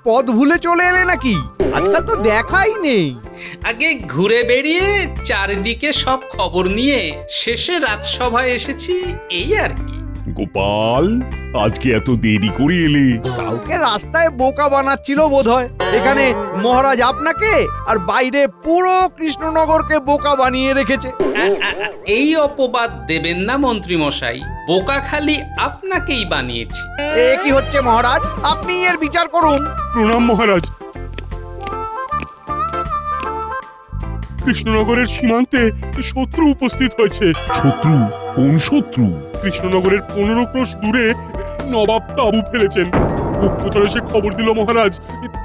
পথ ভুলে চলে এলে নাকি? আজকাল তো দেখাই নেই। আগে ঘুরে বেরিয়ে চারিদিকে সব খবর নিয়ে শেষে রাজসভায় এসেছি, এই আর কি। গোপাল, আজকে এত দেরি করে এলে? কাউকে রাস্তায় বোকা বানাচ্ছিল বোধহয়। এখানে মহারাজ আপনাকে আর বাইরে পুরো কৃষ্ণনগরকে বোকা বানিয়ে রেখেছে। এই অপবাদ দেবেন না মন্ত্রী মশাই, বোকা খালি আপনাকেই বানিয়েছি। এ কি হচ্ছে মহারাজ? আপনি এর বিচার করুন। প্রণাম মহারাজ। কৃষ্ণনগরের সীমান্তে শত্রু উপস্থিত হয়েছে। শত্রু? কোন শত্রু? কৃষ্ণনগরের 15 ক্রোশ দূরে নবাব তাঁবু ফেলেছেন। গুপ্তচর এসে খবর দিল মহারাজ,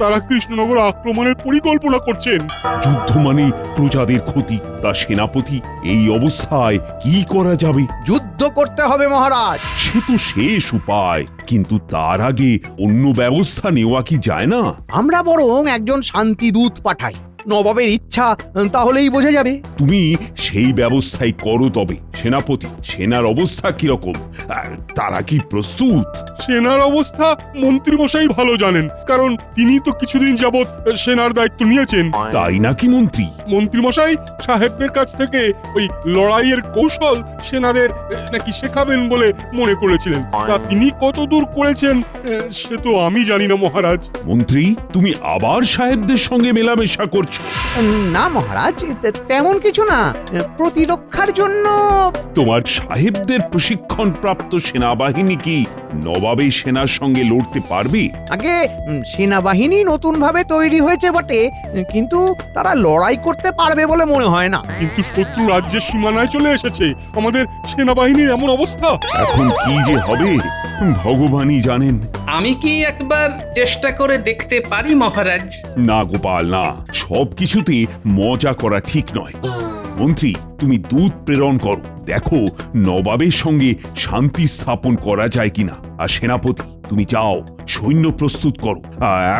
তারা কৃষ্ণনগর আক্রমণের পরিকল্পনা করছেন। যুদ্ধ মানে প্রজাদের ক্ষতি। তা সেনাপতি, এই অবস্থায় কি করা যাবে? যুদ্ধ করতে হবে মহারাজ। সে তো শেষ উপায়, কিন্তু তার আগে অন্য ব্যবস্থা নেওয়া কি যায় না? আমরা বরং একজন শান্তি দূত পাঠাই। নবাবের ইচ্ছা তাহলেই বোঝা যাবে। তুমি সেই ব্যবস্থাই করো। তবে সেনাপতি, সেনার অবস্থা কিরকম? তারা কি প্রস্তুত? সেনার অবস্থা মন্ত্রীমশাই ভালো জানেন, কারণ তিনি তো কিছুদিন যাবৎ সেনার দায়িত্ব নিয়েছেন। তাই নাকি মন্ত্রী? মন্ত্রীমশাই সাহেবদের কাছ থেকে ওই লড়াইয়ের কৌশল সেনাদের নাকি শেখাবেন বলে মনে করেছিলেন। তা তিনি কত দূর করেছেন সে তো আমি জানি না মহারাজ। মন্ত্রী, তুমি আবার সাহেবদের সঙ্গে মেলামেশা করছো? না মহারাজ, তেমন কিছু না। প্রতিরক্ষার জন্য। তোমার সাহেবদের প্রশিক্ষণ প্রাপ্ত সেনাবাহিনী কি নবাবের সেনার সঙ্গে লড়তে পারবে? আগে সেনাবাহিনী নতুন ভাবে তৈরি হয়েছে বটে, কিন্তু তারা লড়াই করতে পারবে বলে মনে হয় না। কিন্তু শত্রু রাজ্যের সীমানায় চলে এসেছে, আমাদের সেনাবাহিনীর এমন অবস্থা। এখন কি যে হবে ভগবানই জানেন। আমি কি একবার চেষ্টা করে দেখতে পারি মহারাজ? না গোপাল, না, সব কিছুতে মজা করা ঠিক নয়। মন্ত্রী, তুমি দূত প্রেরণ করো, দেখো নবাবের সঙ্গে শান্তি স্থাপন করা যায় কিনা। আর সেনাপতি, তুমি যাও, সৈন্য প্রস্তুত করো।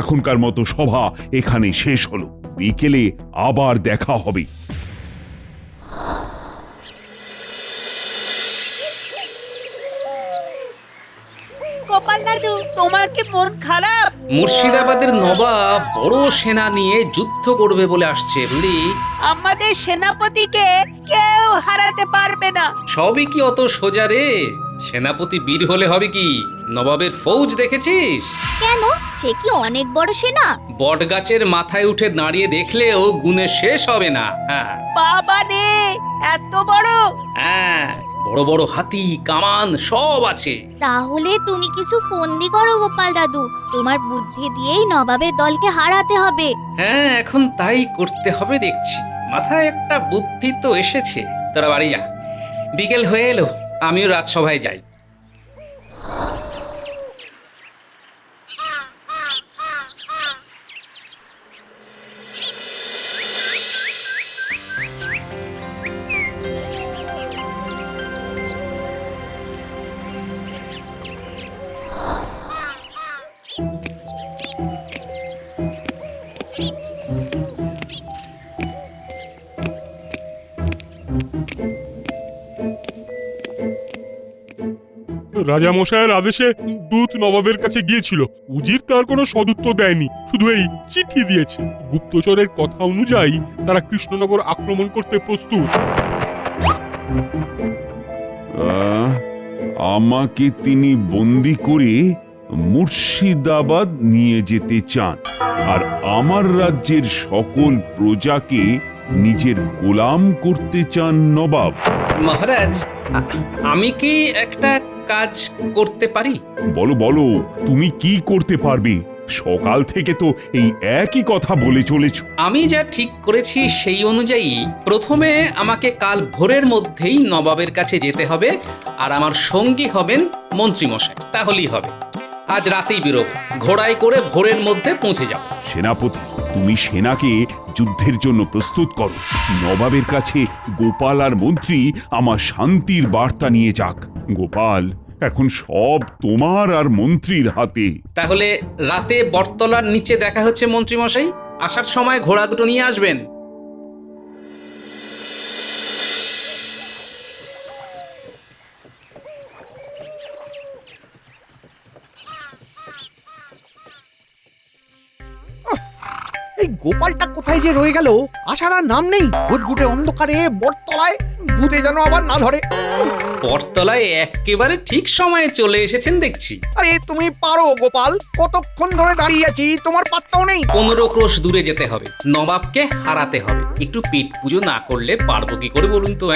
এখনকার মতো সভা এখানে শেষ হলো, বিকেলে আবার দেখা হবে। গোপাল দাদু, তোমার কি মন খারাপ? মুর্শিদাবাদের নবাব বড় সেনা নিয়ে যুদ্ধ করবে বলে আসছে, বুঝলি? আমাদের সেনাপতিকে কেউ হারাতে পারবে না। সবই কি অত সোজা রে? সেনাপতি বীর হলে হবে কি? নবাবের ফৌজ দেখেছিস? কেন, সে কি অনেক বড় সেনা? বট গাছের মাথায় উঠে দাঁড়িয়ে দেখলেও গুণে শেষ হবে না। হ্যাঁ বাবা রে, এত বড়! হ্যাঁ, বড় বড় হাতি, কামান সব আছে। তাহলে তুমি কিছু ফন্দি করো গোপাল দাদু, তোমার বুদ্ধি দিয়েই নবাবের দলকে হারাতে হবে। হ্যাঁ, এখন তাই করতে হবে দেখছি। মাথায় একটা বুদ্ধি তো এসেছে। তোরা বাড়ি যা, বিকেল হয়ে এলো, আমিও রাজসভায় যাই। রাজামশাইয়ের আদেশে দূত নবাবের কাছে গিয়েছিল। উজির তার কোনো সদুত্তর দেয়নি, শুধু এই চিঠি দিয়েছে। গুপ্তচরের কথা অনুযায়ী তারা কৃষ্ণনগর আক্রমণ করতে প্রস্তুত। আমাকে তিনি বন্দি করে মুর্শিদাবাদ নিয়ে যেতে চান, আর আমার রাজ্যের সকল প্রজাকে নিজের গোলাম করতে চান নবাব। মহারাজ, আমি কি একটা কাজ করতে পারি? বলো বলো, তুমি কি করতে পারবে? সকাল থেকে তো এই একই কথা বলে চলেছ। আমি যা ঠিক করেছি সেই অনুযায়ী প্রথমে আমাকে কাল ভোরের মধ্যেই নবাবের কাছে যেতে হবে, আর আমার সঙ্গী হবেন মন্ত্রীমশাই। তাহলেই হবে। আজ রাতেই বেরোব, ঘোড়ায় করে ভোরের মধ্যে পৌঁছে যাব। সেনাপতি, তুমি সেনাকে যুদ্ধের জন্য প্রস্তুত করো। নবাবের কাছে গোপাল আর মন্ত্রী আমার শান্তির বার্তা নিয়ে যাক। গোপাল, এখন সব তোমার আর মন্ত্রীর হাতে। তাহলে রাতে বটতলার নিচে দেখা হচ্ছে মন্ত্রীমশাই। আসার সময় ঘোড়া দুটো নিয়ে আসবেন। এই গোপালটা কোথায় যে রয়ে গেল, আসার আর নাম নেই। ঘুটঘুটে অন্ধকারে বটতলায় ভূতে যেন আবার না ধরে। বটতলায় একেবারে ঠিক সময়ে চলে এসেছেন দেখছি। আরে তুমি পারো গোপাল, কতক্ষণ ধরে দাঁড়িয়ে আছি, তোমার পাত্তাও নেই। 15 ক্রোশ দূরে যেতে হবে, নবাবকে হারাতে হবে। একটু পেট পুজো না করলে পারবো কি করে বলুন তো?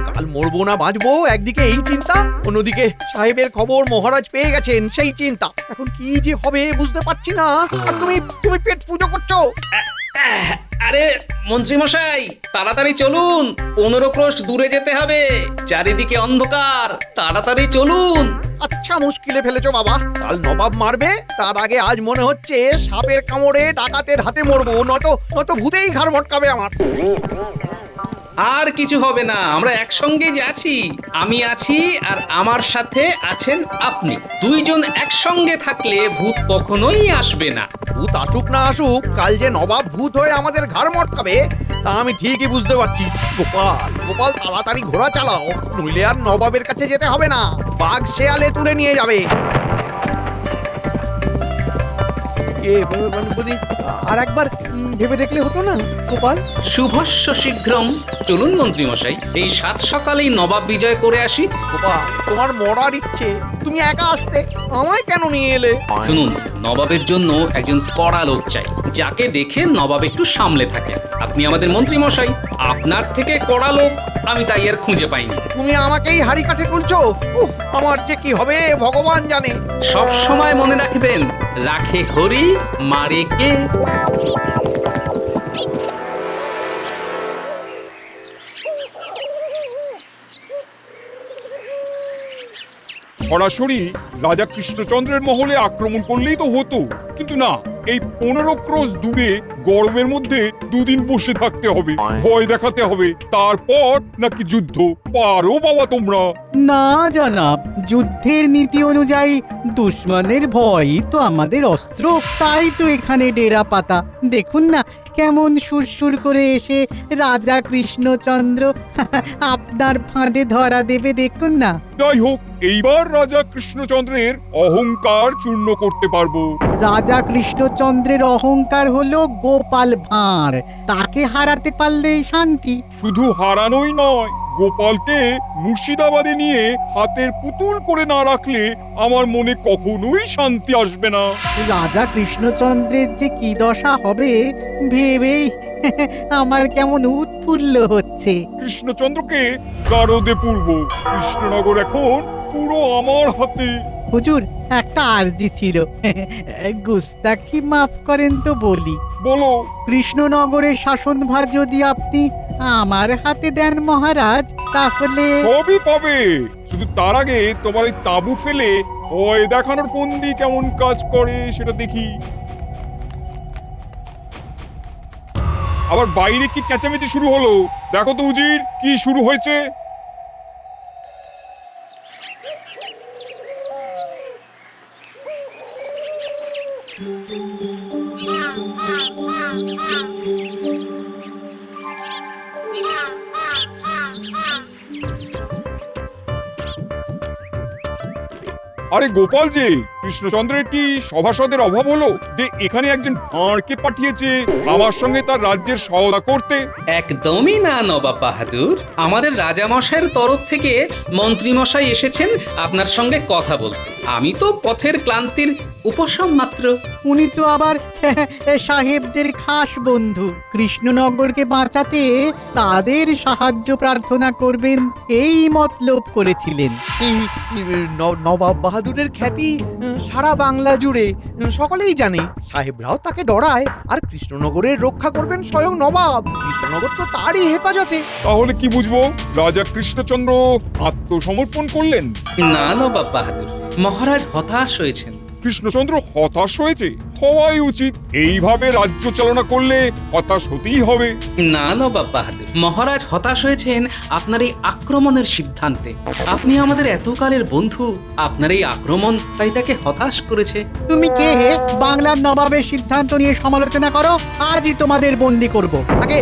কাল মরবো না বাঁচবো একদিকে এই চিন্তা, অন্যদিকে সাহেবের খবর মহারাজ পেয়ে গেছেন সেই চিন্তা। এখন কি যে হবে বুঝতে পারছি না। আর তুমি তুমি পেট পুজো করছো। আরে মন্ত্রী মশাই, তাড়াতাড়ি চলুন, 15 ক্রোশ দূরে যেতে হবে, চারিদিকে অন্ধকার, তাড়াতাড়ি চলুন। আচ্ছা মুশকিলে ফেলেছো বাবা, কাল নবাব মারবে, তার আগে আজ মনে হচ্ছে সাপের কামড়ে ডাকাতের হাতে মরবো, নয়তো ভূতেই ঘাড় মটকাবে আমার। আর কিছু হবে না, আমরা একসঙ্গে যাচ্ছি। আমি আছি আর আমার সাথে আছেন আপনি। দুইজন একসঙ্গে থাকলে ভূত কখনোই আসবে না। ভূত আসুক না আসুক, কাল যে নবাব ভূত হয়ে আমাদের ঘাড় মটকাবে তা আমি ঠিকই বুঝতে পারছি। গোপাল গোপাল তাড়াতাড়ি ঘোড়া চালাও, নইলে আর নবাবের কাছে যেতে হবে না, বাঘ শেয়ালে তুলে নিয়ে যাবে। আর একবার ভেবে দেখলে হতো না গোপাল? শুভস্য শীঘ্রম। চলুন মন্ত্রী মশাই, এই 7 সকালেই নবাব বিজয় করে আসি। গোপাল তোমার মরার ইচ্ছে, তুমি একা আসতে, আমায় কেন নিয়ে এলে? শুনুন, নবাবের জন্য একজন কড়া লোক চাই, যাকে দেখে নবাব একটু সামলে থাকেন। আপনি আমাদের মন্ত্রী মশাই, আপনার থেকে কড়া লোক আমি তাই আর খুঁজে পাইনি। তুমি আমাকেই হাড়ি কাঠে তুলছো? আমার যে কি হবে ভগবান জানে। সব সময় মনে রাখবেন, রাখে হরি মারে কে। সরাসরি রাজা কৃষ্ণচন্দ্রের মহলে আক্রমণ করলেই তো হতো, কিন্তু না, এই 15 ক্রোশ দূরে গরমের মধ্যে 2 দিন বসে থাকতে হবে, ভয় দেখাতে হবে, তারপর নাকি যুদ্ধ। পারো বাবা তোমরা? না জনাব, যুদ্ধের নীতি অনুযায়ী দুশ্মনের ভয়ই তো আমাদের অস্ত্র, তাই তো এখানে ডেরা পাতা। দেখুন না কেমন সুরসুর করে এসে রাজা কৃষ্ণচন্দ্র আপনার ফাঁদে ধরা দেবে, দেখুন না। যাই হোক, এইবার রাজা কৃষ্ণচন্দ্রের অহংকার চূর্ণ করতে পারবো। রাজা কৃষ্ণচন্দ্রের অহংকার হলো গোপাল ভাঁড়, তাকে হারাতে পারলেই শান্তি। শুধু হারানোই নয়, গোপালকে মুর্শিদাবাদে নিয়ে হাতের পুতুল করে না রাখলে আমার মনে কখনোই শান্তি আসবে না। রাজা কৃষ্ণচন্দ্রের যে কি দশা হবে ভেবেই আমার কেমন উৎফুল্ল হচ্ছে। কৃষ্ণচন্দ্রকে গারদে পূর্ব, কৃষ্ণনগর এখন পুরো আমার হাতে। হুজুর, একটা আরজি ছিল, গুস্তাখি মাফ করেন তো বলি। বলো। কৃষ্ণনগরের শাসনভার যদি আপনি আমার হাতে দেন মহারাজ, তাহলে সবই পাবে, শুধু তার আগে তোমার এই তাবু ফেলে ভয় দেখানোর ফন্দি কেমন কাজ করে সেটা দেখি। আবার বাইরে কি চেঁচামেচি শুরু হলো? দেখো তো উজির, কি শুরু হয়েছে। আরে গোপাল যে, কৃষ্ণচন্দ্রের কি সভাসদের অভাব হলো যে এখানে একজন ভাঁড়কে পাঠিয়েছে আমার সঙ্গে তার রাজ্যের সওদা করতে? একদমই না নবাব বাহাদুর, আমাদের রাজামশাইয়ের তরফ থেকে মন্ত্রীমশাই এসেছেন আপনার সঙ্গে কথা বলতে। আমি তো পথের ক্লান্তির উপশম মাত্র। উনি তো আবার সাহেবদের খাস বন্ধু, কৃষ্ণনগরকে বাঁচাতে তাদের সাহায্য প্রার্থনা করবেন এই মতলব করেছিলেন। এই নবাব বাহাদুরের খ্যাতি সারা বাংলা জুড়ে সকলেই জানে। সাহেবরাও তাকে ডরায়, আর কৃষ্ণনগরের রক্ষা করবেন স্বয়ং নবাব। কৃষ্ণনগর তো তারই হেফাজতে। তাহলে কি বুঝবো? রাজা কৃষ্ণচন্দ্র আত্মসমর্পণ করলেন? না নবাব বাহাদুর, মহারাজ হতাশ হয়েছেন। কৃষ্ণচন্দ্র হতাশ হয়েছে? হওয়াই উচিত, এইভাবে রাজ্য চালনা করলে হতাশ হতেই হবে। না নবাব বাহাদুর, মহারাজ হতাশ হয়েছেন আপনার এই আক্রমণের সিদ্ধান্তে। আপনি আমাদের এতকালের বন্ধু, আপনার এই আক্রমণ তাই তাকে হতাশ করেছে। তুমি কে হে বাংলার নবাবের সিদ্ধান্ত নিয়ে সমালোচনা করো? আজই তোমাদের বন্দি করব। আগে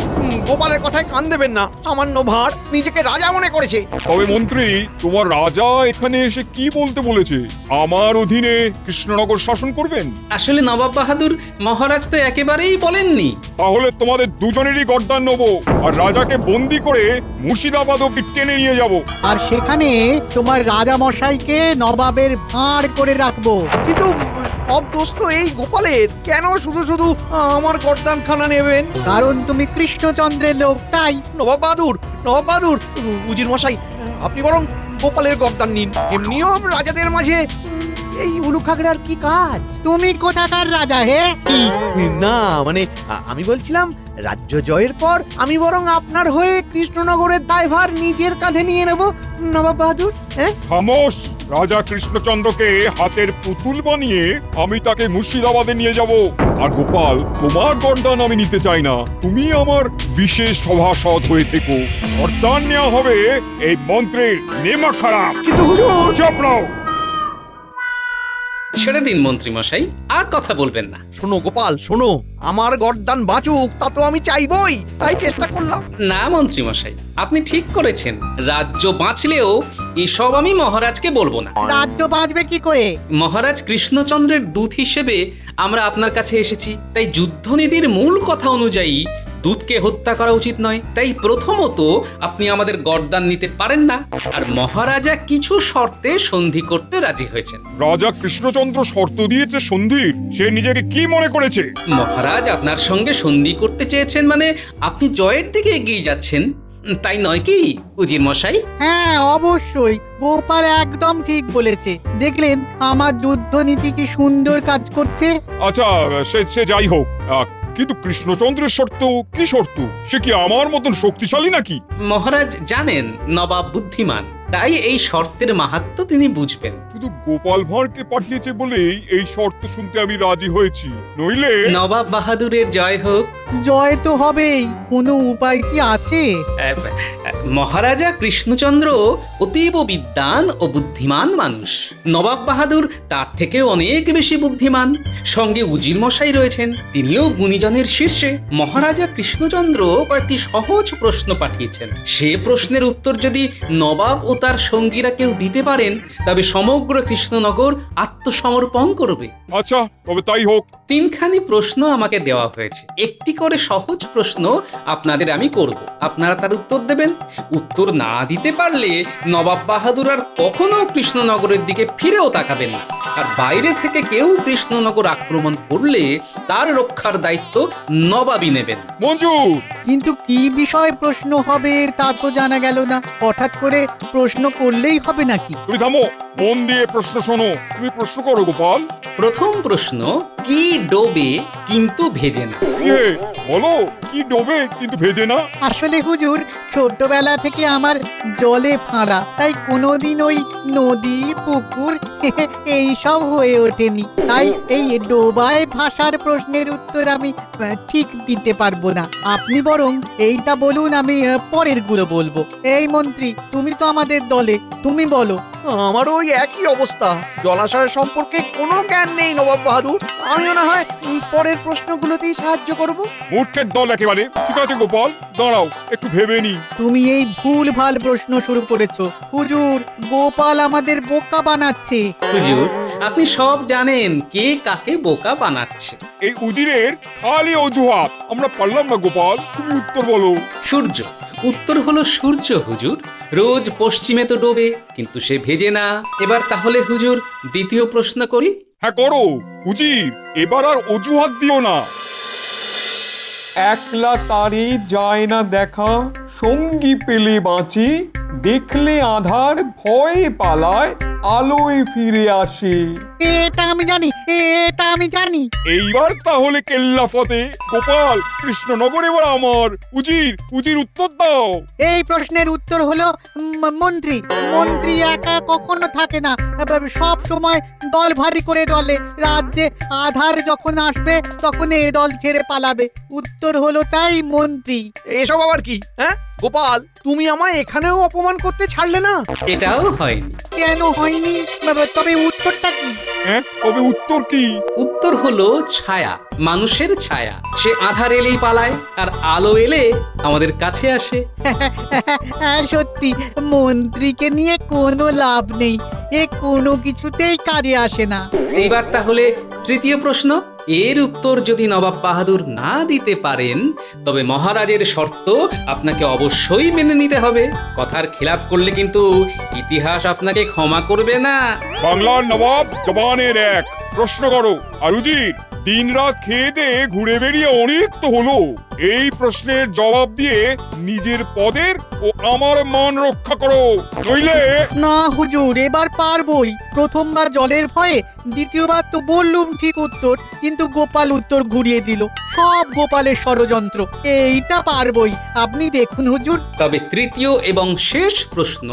গোপালের কথায় কান দেবেন না, সামান্য ভাঁড় নিজেকে রাজা মনে করেছে। তবে মন্ত্রী, তোমার রাজা এখানে এসে কি বলতে বলেছে? আমার অধীনে কৃষ্ণনগর শাসন করবেন? আসলে নবাব নবাব বাহাদুর, মহারাজ তো একেবারেই বলেননি। তাহলে তোমাদের দুজনেরই গর্দান নেবো আর রাজাকে বন্দি করে মুর্শিদাবাদ অব্দি টেনে নিয়ে যাব। আর সেখানে তোমার রাজামশাইকে নবাবের ভাঁড় করে রাখবো। কিন্তু সব দোষ তো এই গোপালের। কেন শুধু শুধু আমার গর্দানখানা নেবেন? কারণ তুমি কৃষ্ণচন্দ্রের লোক, তাই। নবাব বাহাদুর, নবাব বাহাদুর, উজির মশাই, আপনি বরং গোপালের গর্দান নিন। এমনিও রাজাদের মাঝে এই উলুখাগড়ার কি কাজ? তুমি কোথাকার রাজা হে? না মানে আমি বলছিলাম রাজ্য জয়ের পর আমি বরং আপনার হয়ে কৃষ্ণনগরের দায়ভার নিজের কাঁধে নিয়ে নেব নবাব বাহাদুর। হ্যাঁ, খামোশ! রাজা কৃষ্ণচন্দ্রকে হাতের পুতুল বানিয়ে আমি তাকে মুর্শিদাবাদে নিয়ে যাব। আর গোপাল, তোমার গর্দান আমি নিতে চাই না। তুমি আমার বিশেষ সভাসদ হয়ে থেকো। গর্দান নেওয়া হবে এই মন্ত্রীর নেমা খারাপ। কিন্তু হুজুর, চুপ রও। ছেড়ে দিন মন্ত্রী মশাই, আর কথা বলবেন না। শোনো গোপাল, শোনো, আমার গর্দান বাঁচুক তা তো আমি চাইবই, তাই চেষ্টা করলাম। না মন্ত্রী মশাই, আপনি ঠিক করেছেন। রাজ্য বাঁচলেও এসব আমি মহারাজকে বলবো না। রাজ্য বাঁচবে কি করে? মহারাজ কৃষ্ণচন্দ্রের দূত হিসেবে আমরা আপনার কাছে এসেছি, তাই যুদ্ধনীতির মূল কথা অনুযায়ী দূতকে হত্যা করা উচিত নয়। তাই প্রথমত আপনি আমাদের গর্দান নিতে পারেন না, আর মহারাজা কিছু শর্তে সন্ধি করতে রাজি হয়েছেন। রাজা কৃষ্ণচন্দ্র শর্ত দিয়েছে সন্ধির। সে নিজেকে কি মনে করেছে? মহারাজ আপনার সঙ্গে সন্ধি করতে চেয়েছেন মানে আপনি জয়ের দিকে এগিয়ে যাচ্ছেন, তাই নয় কি উজির মশাই? হ্যাঁ, অবশ্যই। গোপাল একদম ঠিক বলেছে। দেখলেন আমার যুদ্ধনীতি কি সুন্দর কাজ করছে। আচ্ছা, সে যাই হোক, কিন্তু কৃষ্ণচন্দ্রের শর্ত কি শর্ত? সে কি আমার মতন শক্তিশালী নাকি? মহারাজ জানেন নবাব বুদ্ধিমান, তাই এই শর্তের মাহাত্ম্য তিনি বুঝবেন। শুধু গোপাল ভাঁড়কে পাঠিয়েছে বলেই এই শর্ত শুনতে আমি রাজি হয়েছি, নইলে নবাব বাহাদুরের জয় হোক। জয় তো হবেই, কোনো উপায় কি আছে? মহারাজা কৃষ্ণচন্দ্র অতীব বিদ্বান ও বুদ্ধিমান মানুষ। নবাব বাহাদুর তার থেকে অনেক বেশি বুদ্ধিমান। সঙ্গে উজির মশাই রয়েছেন, তিনিও গুণীজনের শীর্ষে। মহারাজা কৃষ্ণচন্দ্র কয়েকটি সহজ প্রশ্ন পাঠিয়েছেন। সে প্রশ্নের উত্তর যদি নবাব ও তার সঙ্গীরা কেউ দিতে পারেন, তবে সমগ্র কৃষ্ণনগর আত্মসমর্পণ করবে। আচ্ছা, তবে তাই হোক। তিনখানি প্রশ্ন আমাকে দেওয়া হয়েছে। একটি করে সহজ প্রশ্ন আপনাদের আমি করব, আপনারা তার উত্তর দেবেন। উত্তর না দিতে পারলে নবাব বাহাদুর আর কখনো কৃষ্ণনগরের দিকে ফিরেও তাকাবেন না। আর বাইরে থেকে কেউ কৃষ্ণনগর আক্রমণ করলে তার রক্ষার দায়িত্ব নবাবই নেবেন। মঞ্জুর। কিন্তু কি বিষয় প্রশ্ন হবে তা তো জানা গেল না। হঠাৎ করে প্রশ্ন করলেই হবে নাকি? তুমি থামো, মন দিয়ে প্রশ্ন শোনো। তুমি প্রশ্ন করো গোপাল। প্রথম প্রশ্ন, কি ডোবে কিন্তু ভেজে না? বলো, কি ডোবে কিন্তু ভেজে না? আসলে হুজুর, ছোটবেলা থেকে আমার জলে ফাঁড়া, তাই কোনোদিন ওই নদী পুকুর এইসব হয়ে ওঠেনি। তাই এই ডোবায় ভাষার প্রশ্নের উত্তর আমি ঠিক দিতে পারবো না। আপনি বরং এইটা বলুন, আমি পরের গুলো বলবো। এই মন্ত্রী, তুমি তো আমাদের দলে, তুমি বলো। আমারও ওই একই অবস্থা। জলাশয় সম্পর্কে কোনো জ্ঞান নেই নবাব বাহাদুর। আমিও না হয় পরের প্রশ্নগুলোতেই সাহায্য করব। মূর্খের দল একেবারে। ঠিক আছে গোপাল, দাঁড়াও, একটু ভেবে নি। তুমি এই ভুল ভাল প্রশ্ন শুরু করেছো হুজুর। গোপাল আমাদের বোকা বানাচ্ছে। হুজুর, আপনি সব জানেন কে কাকে বোকা বানাচ্ছে। এই উজিরের খালি অজুহাত। আমরা পারলাম না গোপাল, তুমি উত্তর বলো। সূর্য। উত্তর হলো সূর্য হুজুর। রোজ পশ্চিমে তো ডোবে, কিন্তু সে ভেজে না। এবার তাহলে হুজুর দ্বিতীয় প্রশ্ন করি। হ্যাঁ করো উজির, এবার আর অজুহাত দিও না। একলা তারি যায় না দেখা, সঙ্গী পেলে বাঁচি, দেখলে আধার ভয়ে পালায়, আলোয় ফিরে আসে। এটা আমি জানি, এটা আমি জানি। এইবার তাহলে কেল্লা ফতে। গোপাল, কৃষ্ণনগর এবার আমার। উজির উত্তর দাও। এই প্রশ্নের উত্তর হলো মন্ত্রী। মন্ত্রী একা কখনো থাকে না, সব সময় দল ভারী করে দলে। রাজ্যে আধার যখন আসবে তখন এই দল ছেড়ে পালাবে। উত্তর হলো তাই মন্ত্রী। এসব আবার কি? হ্যাঁ গোপাল, তুমি আমায় এখানেও অপমান করতে ছাড়লে না। এটাও হয়নি। কেন হয়নি? তবে উত্তরটা কি? হ্যাঁ, তবে উত্তর কি? উত্তর হলো ছায়া, মানুষের ছায়া। সে আধার এলেই পালায়, আর আলো এলে আমাদের কাছে আসে। হ্যাঁ, সত্যি মন্ত্রীকে নিয়ে কোনো লাভ নেই। এ কোনো কিছুতেই কাজে আসে না। এইবার তাহলে তৃতীয় প্রশ্ন। এর উত্তর যদি নবাব বাহাদুর না দিতে পারেন তবে মহারাজের শর্ত আপনাকে অবশ্যই মেনে নিতে হবে। কথার খিলাপ করলে কিন্তু ইতিহাস আপনাকে ক্ষমা করবে না। বাংলার নবাব জবানের এক, প্রশ্ন করো। আর উজির, দিনরাত খেয়ে দিয়ে ঘুরে বেরিয়ে অনেক তো হলো, এই প্রশ্নের জবাব দিয়ে নিজের পদের ও আমার মান রক্ষা করো, নইলে না হুজুর, এবার পারবই। প্রথমবার জলের ভয়ে, দ্বিতীয়বার তো বললুম ঠিক উত্তর, কিন্তু গোপাল উত্তর ঘুরিয়ে দিল। সব গোপালের ষড়যন্ত্র। এইটা পারবই, আপনি দেখুন হুজুর। তবে তৃতীয় এবং শেষ প্রশ্ন,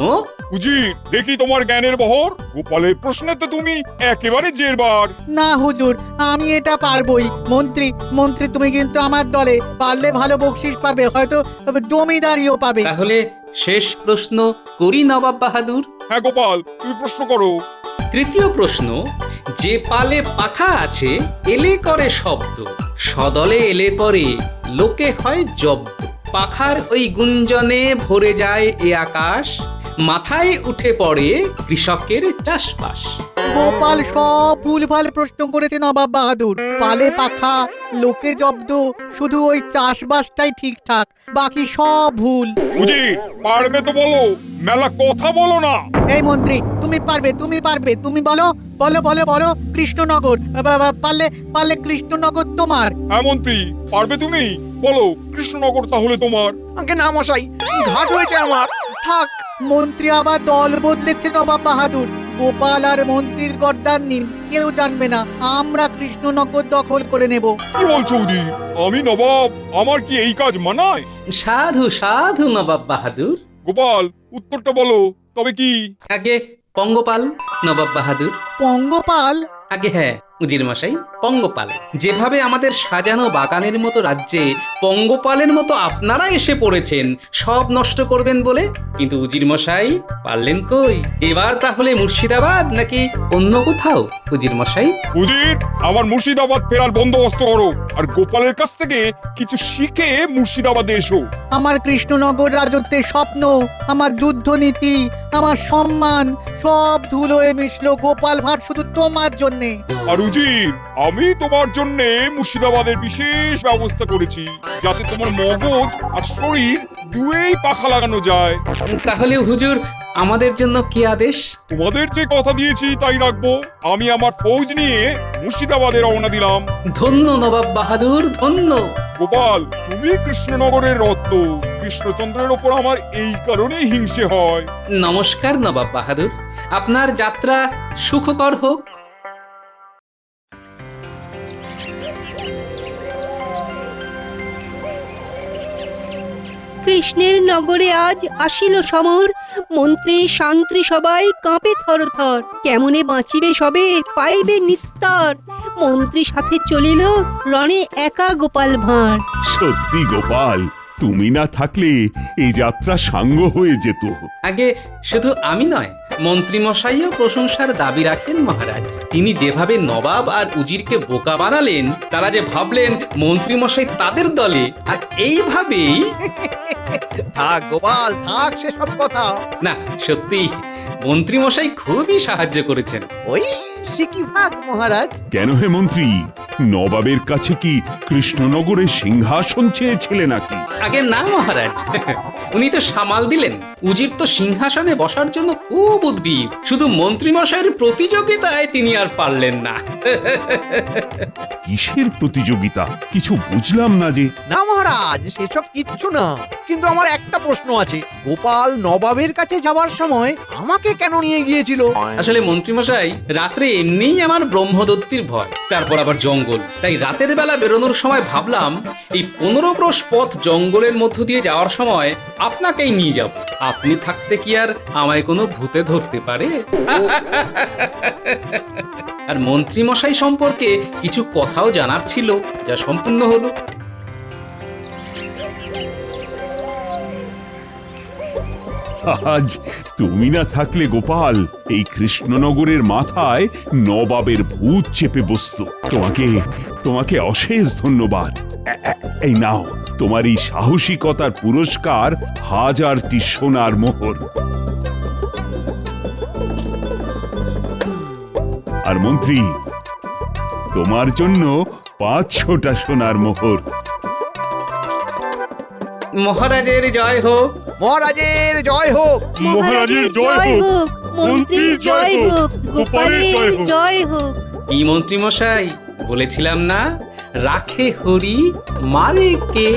উজির, দেখি তোমার জ্ঞানের বহর। গোপালের প্রশ্নে তো তুমি একেবারে জেরবার। না হুজুর, আমি এটা পারবই। মন্ত্রী মন্ত্রী তুমি কিন্তু আমার দলে, পারলে ভালো বকশিস পাবে, হয়তো জমিদারিও পাবে। তাহলে শেষ প্রশ্ন করি নবাব বাহাদুর। হ্যাঁ গোপাল, তুমি প্রশ্ন করো। তৃতীয় প্রশ্ন, যে পালে পাখা আছে এলে করে শব্দ, সদলে এলে পরে লোকে হয় জব্দ। পাখার ওই গুঞ্জনে ভরে যায় এ আকাশ, মাথায় উঠে পড়ে কৃষকের চাষবাস। গোপাল সব ভুলভাল প্রশ্ন করেছে নবাব বাহাদুর। পালে পাখা, লোকে জব্দ, শুধু ওই চাষবাসটাই ঠিকঠাক, বাকি সব ভুল। উজির, পারবে তো বলো, মেলা কথা বলো না। এই মন্ত্রী, তুমি পারবে, তুমি পারবে, তুমি বলো বলো বলো বলো। কৃষ্ণনগর, পারলে পারলে কৃষ্ণনগর তোমার। হ্যাঁ মন্ত্রী, পারবে তুমি? বলো, কৃষ্ণনগর তাহলে তোমার। আগে না মশাই, ঘাট হয়েছে আমার, থাক। মন্ত্রী আবার দল বদলেছে নবাব বাহাদুর। গোপাল আর মন্ত্রীর গর্দান নিন, কেউ জানবে না। আমরা কৃষ্ণনগর দখল করে নেব। কি বলছো উজির? আমি নবাব, আমার কি এই কাজ মানায়? সাধু সাধু নবাব বাহাদুর। গোপাল, উত্তরটা বলো তবে কি? আগে পঙ্গপাল নবাব বাহাদুর। পঙ্গপাল? আগে হ্যাঁ উজির মশাই, পঙ্গপাল। যেভাবে আমাদের সাজানো বাগানের মতো রাজ্যে পঙ্গপালের মতো আপনারা এসে পড়েছেন সব নষ্ট করবেন বলে, কিন্তু উজির মশাই পারলেন কই। এবার তাহলে মুর্শিদাবাদ নাকি অন্য কোথাও উজির মশাই? উজির, আমার মুর্শিদাবাদ ফেরার বন্দোবস্ত করো, আর গোপালের কাছ থেকে কিছু শিখে মুর্শিদাবাদে এসো। আমার কৃষ্ণনগর রাজত্বের স্বপ্ন, আমার যুদ্ধনীতি, আমার সম্মান সব ধুলোয় মিশলো গোপাল ভাঁড় শুধু তোমার জন্যে। আর উজির, আমি তোমার জন্য মুর্শিদাবাদের বিশেষ ব্যবস্থা করেছি, যাতে তোমার মগজ আর শরীর দুয়েই পাখা লাগানো যায়। তাহলে হুজুর আমাদের জন্য কি আদেশ? তোমাদের যে কথা দিয়েছি তাই রাখবো। আমি আমার ফৌজ নিয়ে মুর্শিদাবাদে রওনা দিলাম। ধন্য নবাব বাহাদুর, ধন্য। গোপাল, তুমি কৃষ্ণনগরের রত্ন, কৃষ্ণচন্দ্রের ওপর আমার এই কারণেই হিংসে হয়। নমস্কার নবাব বাহাদুর, আপনার যাত্রা সুখকর হোক। কৃষ্ণের নগরে আজ আসিল সমর, মন্ত্রী শান্ত্রী সবাই কাঁপে থরথর। কেমনে বাঁচিবে সবে, পাইবে নিস্তার, মন্ত্রী সাথে চলিল রণে একা গোপাল ভাঁড়। সত্যি গোপাল, তুমি না থাকলে এই যাত্রা সাঙ্গ হয়ে যেত। আগে শুধু আমি নয়, মন্ত্রী মশাইও প্রশংসার দাবি রাখেন মহারাজ। তিনি যেভাবে নবাব আর উজিরকে বোকা বানালেন, তারা যে ভাবলেন মন্ত্রী মশাই তাদের দলে, আর এইভাবেই। থাক গোপাল, থাক সেসব কথা। না সত্যি মন্ত্রী মশাই খুবই সাহায্য করেছেন। ওই সিকি ভাগ মহারাজ। কেন হে মন্ত্রী, নবাবের কাছে কি কৃষ্ণনগরের সিংহাসন চেয়েছিলে নাকি? আগে না মহারাজ, উনি তো সামাল দিলেন। উজির তো সিংহাসনে বসার জন্য খুব উদ্গ্রীব, শুধু মন্ত্রী মশাইয়ের প্রতিযোগিতায় তিনি আর পারলেন না। কিসের প্রতিযোগিতা? কিছু বুঝলাম না যে। না মহারাজ, সেসব কিচ্ছু না, কিন্তু আমার একটা প্রশ্ন আছে। গোপাল নবাবের কাছে যাওয়ার সময় আমাকে কেন নিয়ে গিয়েছিল? আসলে মন্ত্রী মশাই, রাত্রে এমনিই আমার ব্রহ্মদত্তির ভয়, তারপর আবার জঙ্গল, তাই রাতের বেলা বেরোনোর সময় ভাবলাম এই 15 ক্রোশ পথ জঙ্গলের মধ্য দিয়ে যাওয়ার সময় আপনাকেই নিয়ে যাব। আপনি থাকতে কি আর আমায় কোনো ভূতে ধরতে পারে? আর মন্ত্রী মশাই সম্পর্কে কিছু কথাও জানার ছিল, যা সম্পূর্ণ হলো। আজ তুমি না থাকলে গোপাল, এই কৃষ্ণনগরের মাথায় নবাবের ভূত চেপে বসতো। তোমাকে অশেষ ধন্যবাদ। এই নাও, তোমার এই সাহসিকতার পুরস্কার 1000টি সোনার মোহর। আর মন্ত্রী, তোমার জন্য 500টা সোনার মোহর। মহারাজের জয় হোক। মহারাজের জয় হোক। মহারাজের জয় হোক, মন্ত্রীর জয় হোক, গোপালের জয় হোক। কি মন্ত্রী মশাই, বলেছিলাম না, রাখে হরি মারে কে।